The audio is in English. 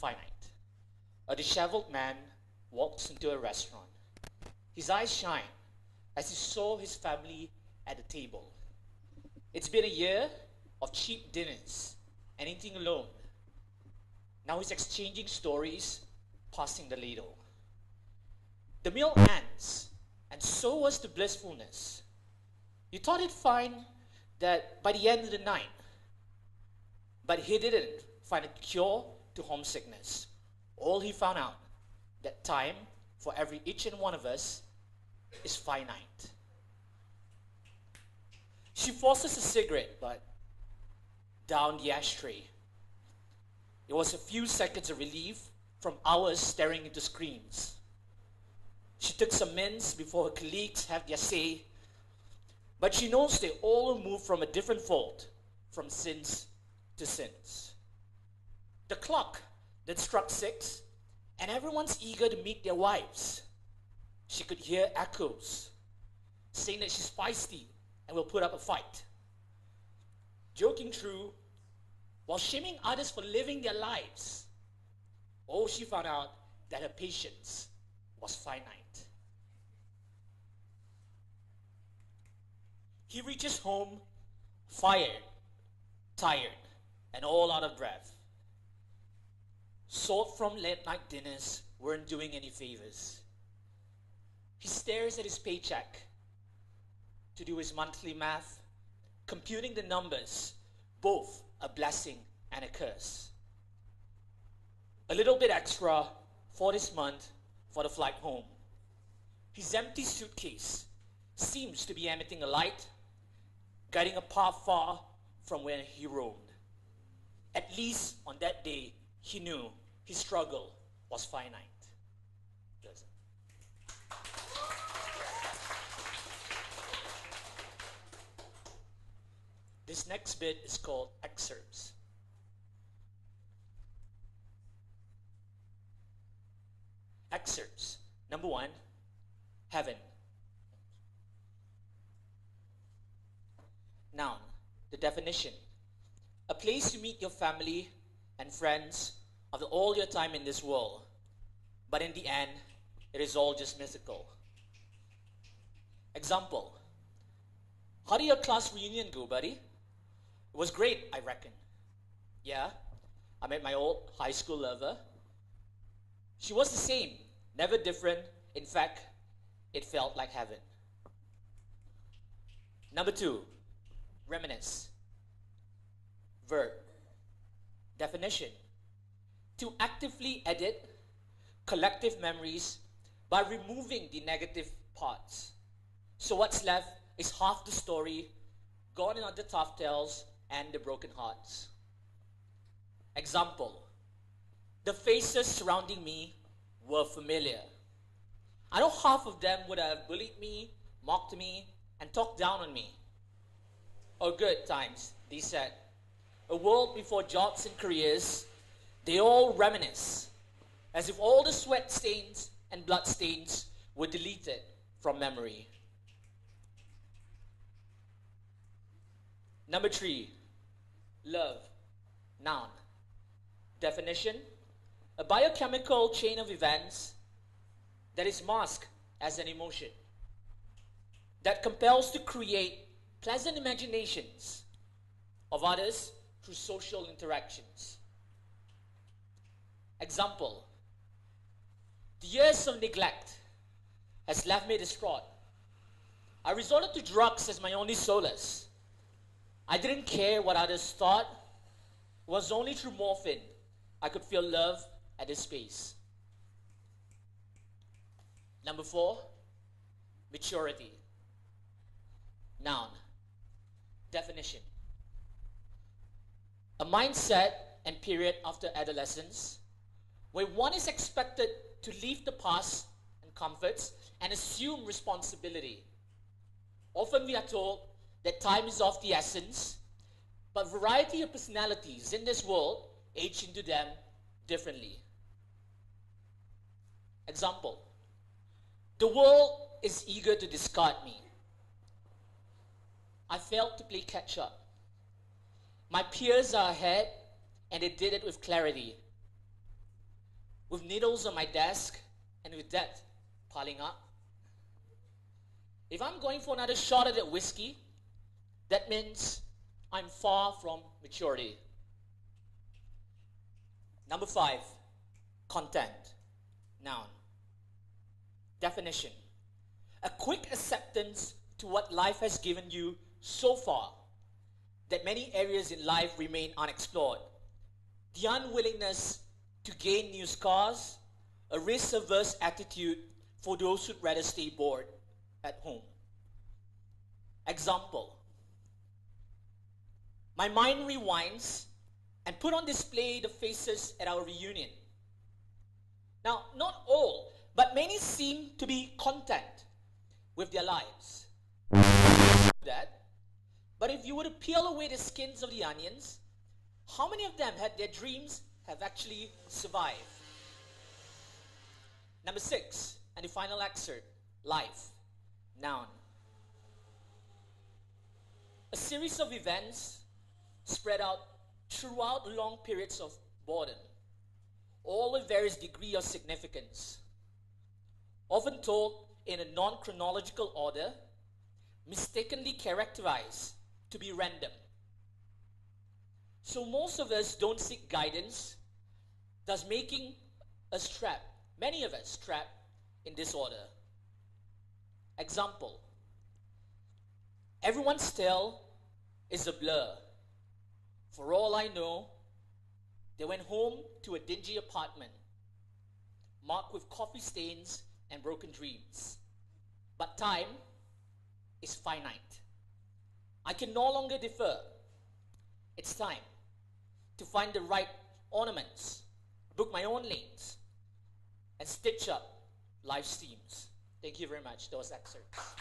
finite. A disheveled man walks into a restaurant. His eyes shine as he saw his family at the table. It's been a year of cheap dinners and eating alone. Now he's exchanging stories, passing the ladle. The meal ends, and so was the blissfulness. You thought it fine that by the end of the night, but he didn't find a cure to homesickness. All he found out, that time for each and one of us is finite. She forces a cigarette, but down the ashtray. It was a few seconds of relief from hours staring into screens. She took some mints before her colleagues have their say, but she knows they all move from a different fold, from sins to sins. The clock that struck 6, and everyone's eager to meet their wives. She could hear echoes saying that she's feisty and will put up a fight. Joking true, while shaming others for living their lives. Oh, she found out that her patience was finite. He reaches home, fired, tired, and all out of breath. Salt from late night dinners weren't doing any favors. He stares at his paycheck to do his monthly math, computing the numbers, both a blessing and a curse. A little bit extra for this month for the flight home. His empty suitcase seems to be emitting a light, guiding a path far from where he roamed. At least on that day, he knew his struggle was finite. This next bit is called Excerpts. Excerpts. Number 1, heaven. Noun, the definition. A place you meet your family and friends after all your time in this world. But in the end, it is all just mythical. Example. How did your class reunion go, buddy? It was great, I reckon. Yeah, I met my old high school lover. She was the same, never different. In fact, it felt like heaven. Number 2, reminisce. Verb. Definition. To actively edit collective memories by removing the negative parts. So what's left is half the story, gone are the tough tales and the broken hearts. Example. The faces surrounding me were familiar. I know half of them would have bullied me, mocked me, and talked down on me. Oh, good times, they said. A world before jobs and careers, they all reminisce, as if all the sweat stains and blood stains were deleted from memory. Number 3, love. Noun. Definition. A biochemical chain of events that is masked as an emotion, that compels to create pleasant imaginations of others through social interactions. Example. The years of neglect has left me distraught. I resorted to drugs as my only solace. I didn't care what others thought. It was only through morphine I could feel love at this space. Number 4, maturity. Noun. Definition. A mindset and period after adolescence where one is expected to leave the past and comforts and assume responsibility. Often we are told that time is of the essence, but variety of personalities in this world age into them differently. Example. The world is eager to discard me. I failed to play catch up. My peers are ahead and they did it with clarity. with needles on my desk and with debt piling up. If I'm going for another shot at that whiskey, that means I'm far from maturity. Number 5, content. Noun. Definition. A quick acceptance to what life has given you so far, that many areas in life remain unexplored. The unwillingness to gain new scars, a risk-averse attitude for those who'd rather stay bored at home. Example. My mind rewinds and put on display the faces at our reunion. Now, not all, but many seem to be content with their lives. But if you were to peel away the skins of the onions, how many of them had their dreams have actually survived? Number 6, and the final excerpt, life. Noun. A series of events spread out throughout long periods of boredom, all with various degree of significance, often told in a non-chronological order, mistakenly characterized to be random. So most of us don't seek guidance, thus making us trapped, many of us trapped in disorder. Example. Everyone's tale is a blur. For all I know, they went home to a dingy apartment, marked with coffee stains and broken dreams. But time is finite. I can no longer defer. It's time to find the right ornaments, book my own lanes, and stitch up life's themes. Thank you very much. Those excerpts.